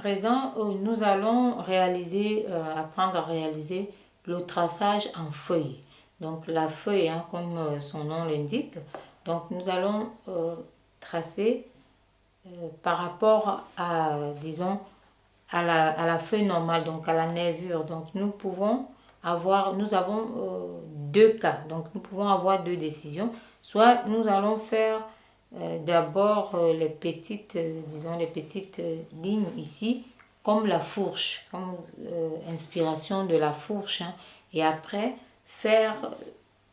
présent, nous allons apprendre à réaliser le traçage en feuille. Donc la feuille, hein, comme son nom l'indique, donc nous allons tracer par rapport à, disons, à la feuille normale, donc à la nervure. Donc nous avons deux cas. Donc nous pouvons avoir deux décisions. Soit nous allons faire d'abord les petites, disons les petites lignes ici, comme la fourche, comme inspiration de la fourche, hein, et après faire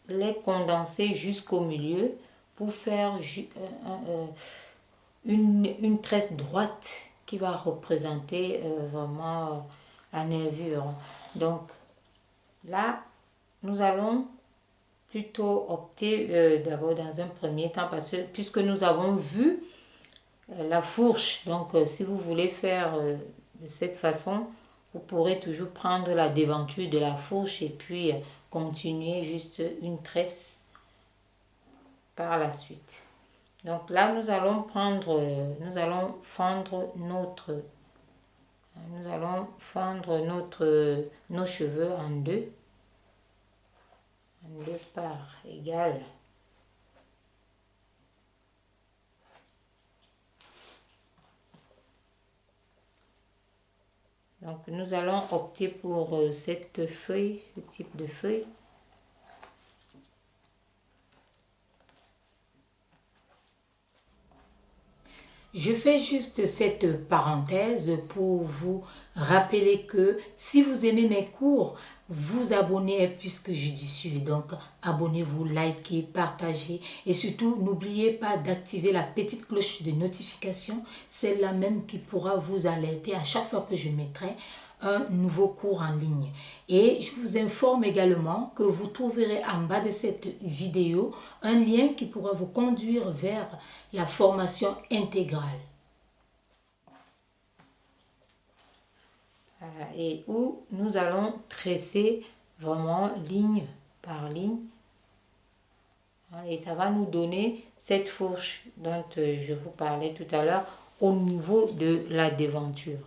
les condenser jusqu'au milieu pour faire une tresse droite qui va représenter vraiment la nervure. Donc là, nous allons plutôt opter d'abord dans un premier temps, parce que puisque nous avons vu la fourche, donc si vous voulez faire de cette façon, vous pourrez toujours prendre la devanture de la fourche et puis continuer juste une tresse par la suite. Donc là, nous allons fendre nos cheveux en deux parts égales. Donc nous allons opter pour cette feuille, ce type de feuille. Je fais juste cette parenthèse pour vous rappeler que si vous aimez mes cours, vous abonnez est plus que judicieux. Donc abonnez-vous, likez, partagez et surtout n'oubliez pas d'activer la petite cloche de notification, celle-là même qui pourra vous alerter à chaque fois que je mettrai un nouveau cours en ligne. Et je vous informe également que vous trouverez en bas de cette vidéo un lien qui pourra vous conduire vers la formation intégrale. Voilà, et où nous allons tresser vraiment ligne par ligne. Et ça va nous donner cette fourche dont je vous parlais tout à l'heure au niveau de la devanture.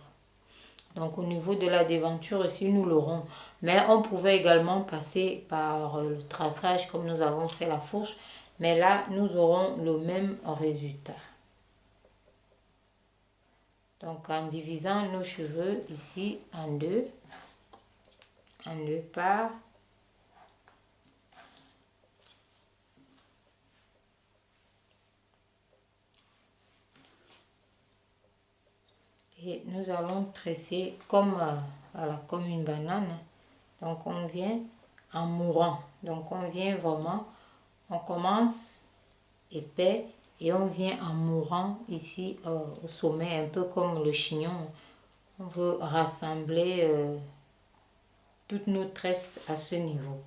Donc au niveau de la devanture aussi, nous l'aurons. Mais on pouvait également passer par le traçage comme nous avons fait la fourche. Mais là, nous aurons le même résultat. Donc en divisant nos cheveux ici en deux parts. Et nous allons tresser comme, voilà, comme une banane. Donc on vient en mourant. Donc on vient vraiment, on commence épais et on vient en mourant ici au sommet, un peu comme le chignon. On veut rassembler toutes nos tresses à ce niveau.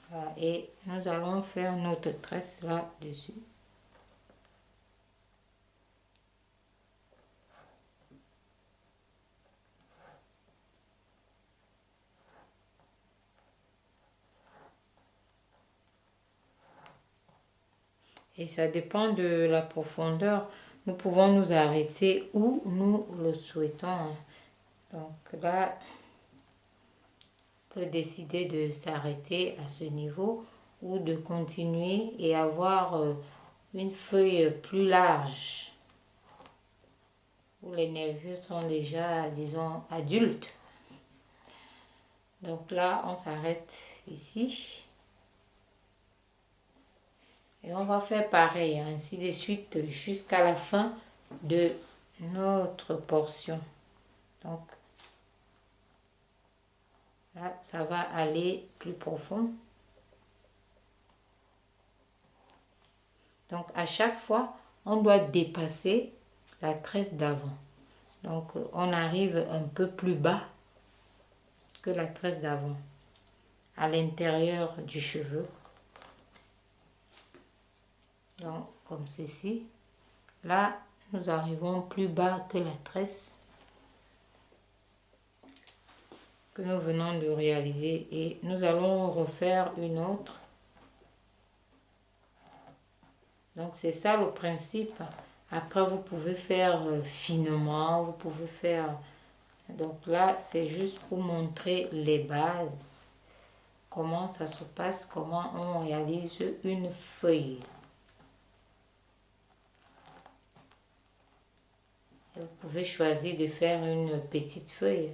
Voilà, et nous allons faire notre tresse là-dessus. Et ça dépend de la profondeur. Nous pouvons nous arrêter où nous le souhaitons. Donc là, on peut décider de s'arrêter à ce niveau ou de continuer et avoir une feuille plus large où les nervures sont déjà, disons, adultes. Donc là, on s'arrête ici. Et on va faire pareil, ainsi de suite, jusqu'à la fin de notre portion. Donc, là, ça va aller plus profond. Donc, à chaque fois, on doit dépasser la tresse d'avant. Donc, on arrive un peu plus bas que la tresse d'avant, à l'intérieur du cheveu. Donc, comme ceci. Là, nous arrivons plus bas que la tresse. que nous venons de réaliser et nous allons refaire une autre. Donc c'est ça le principe. Après vous pouvez faire finement, vous pouvez faire... Donc là c'est juste pour montrer les bases. Comment ça se passe, comment on réalise une feuille. Vous pouvez choisir de faire une petite feuille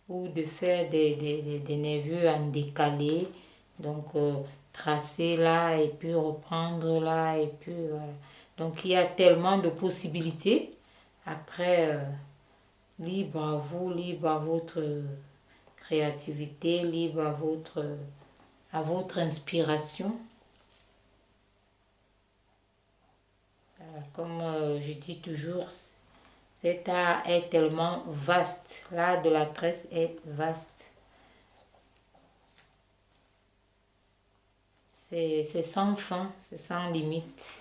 ou de faire des nervures en décalé. Donc, tracer là et puis reprendre là et puis voilà. Donc, il y a tellement de possibilités. Après, libre à vous, libre à votre créativité, libre à votre inspiration. Comme je dis toujours, cet art est tellement vaste. L'art de la tresse est vaste. C'est sans fin, c'est sans limite.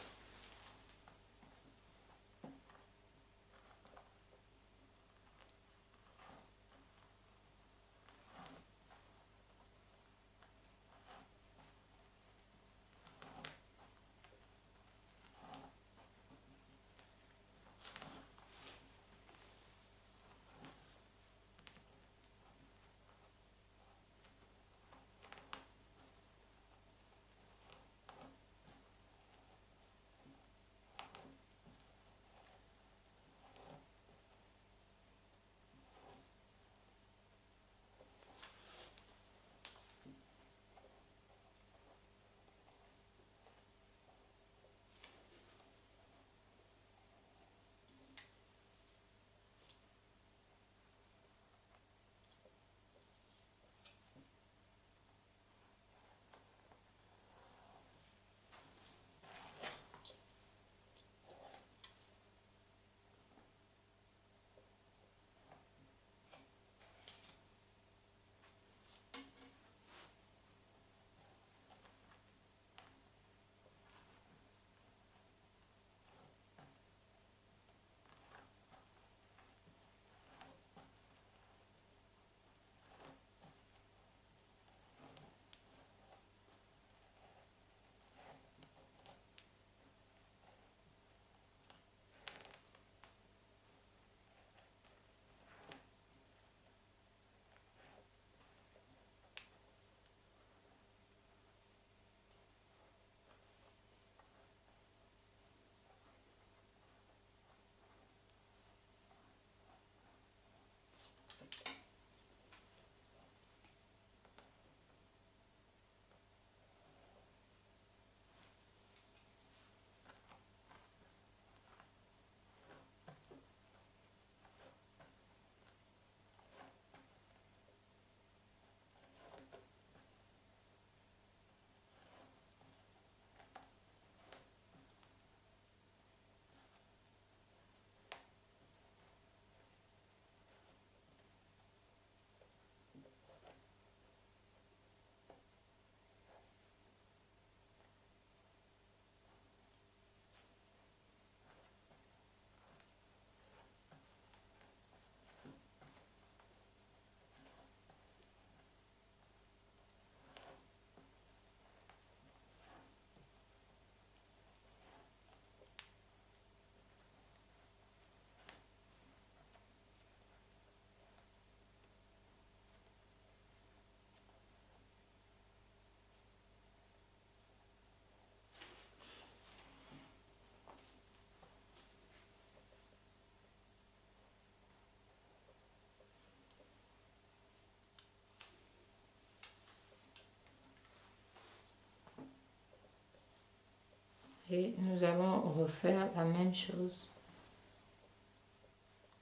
Et nous allons refaire la même chose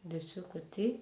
de ce côté.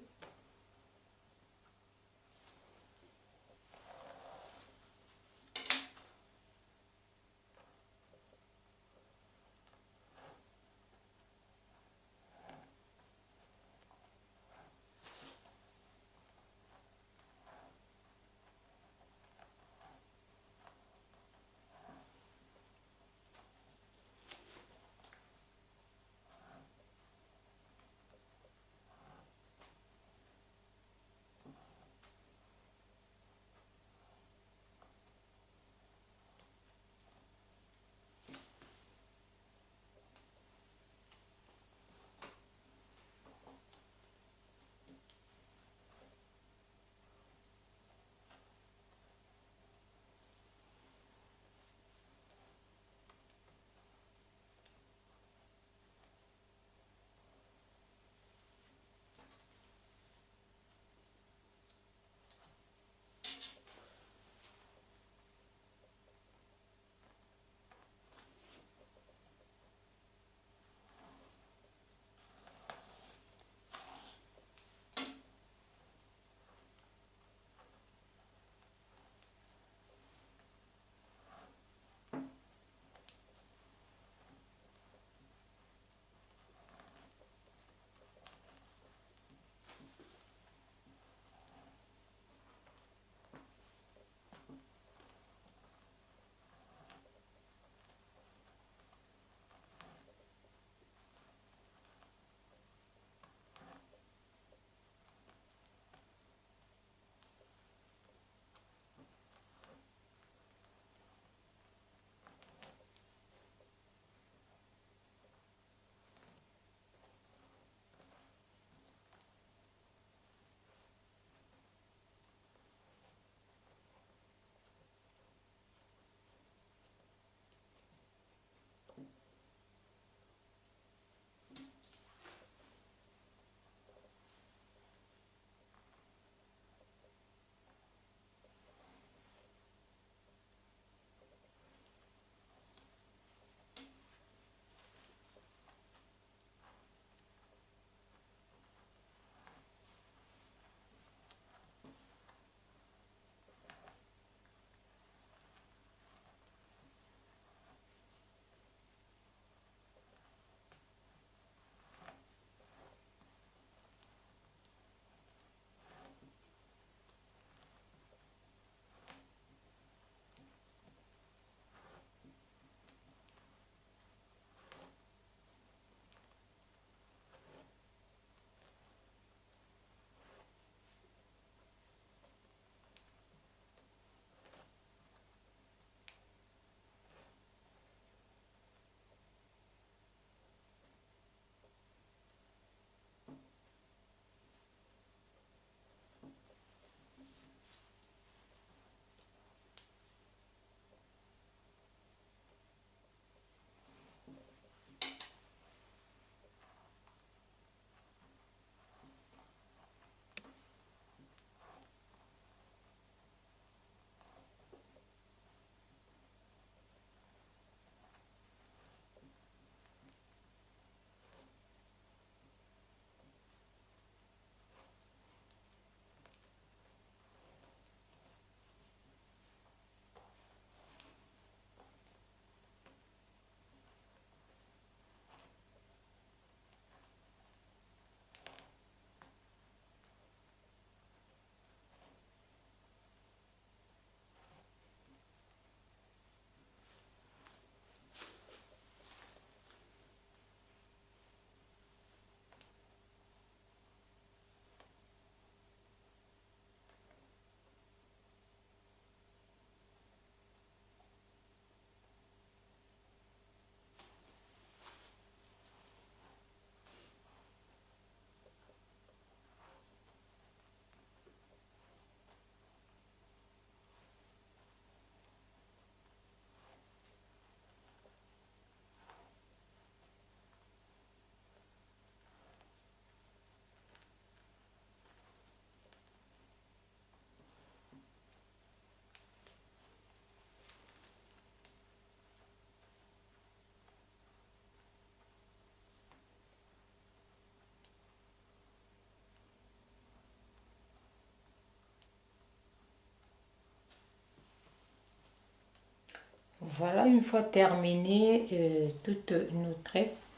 Voilà, une fois terminé toutes nos tresses,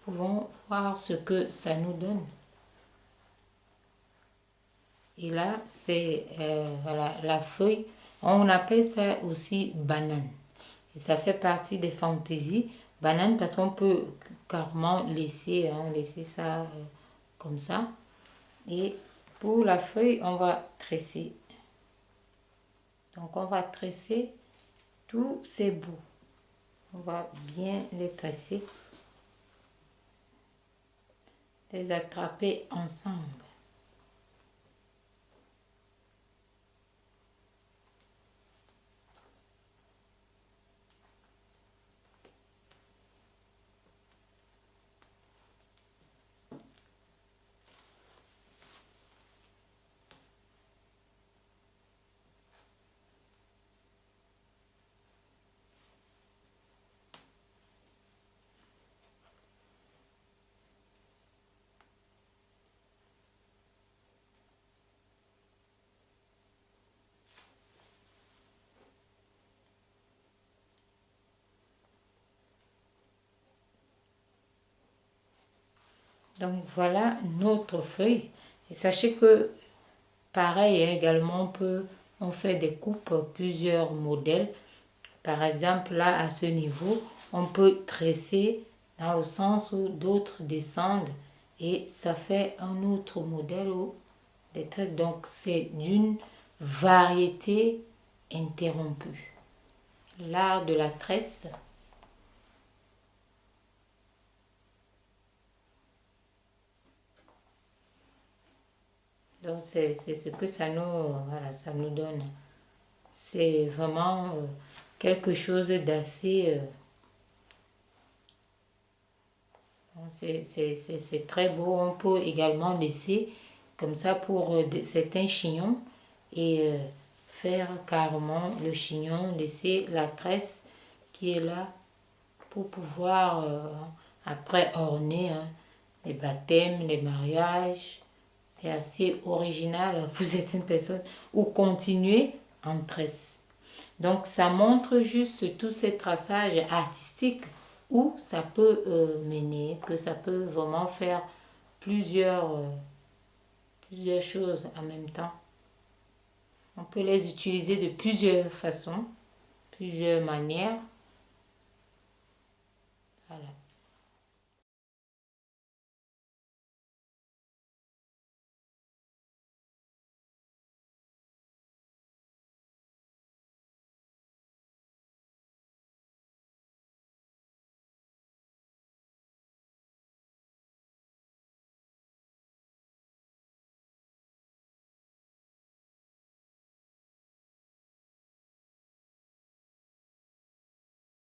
nous pouvons voir ce que ça nous donne. Et là, c'est voilà, la feuille. On appelle ça aussi banane. Et ça fait partie des fantaisies. Banane parce qu'on peut carrément laisser ça comme ça. Et pour la feuille, on va tresser. Donc, on va tresser tous ces bouts. On va bien les tresser. Les attraper ensemble. Donc voilà notre feuille. Et sachez que pareil également on fait des coupes, plusieurs modèles. Par exemple là à ce niveau, on peut tresser dans le sens où d'autres descendent et ça fait un autre modèle où des tresses. Donc c'est d'une variété interrompue. L'art de la tresse. Donc c'est ce que ça nous donne. C'est vraiment quelque chose d'assez... c'est très beau. On peut également laisser comme ça pour certains chignons et faire carrément le chignon, laisser la tresse qui est là pour pouvoir après orner les baptêmes, les mariages. C'est assez original pour certaines personnes ou continuer en tresse. Donc ça montre juste tous ces traçages artistiques où ça peut mener, que ça peut vraiment faire plusieurs choses en même temps. On peut les utiliser de plusieurs façons, plusieurs manières. Voilà.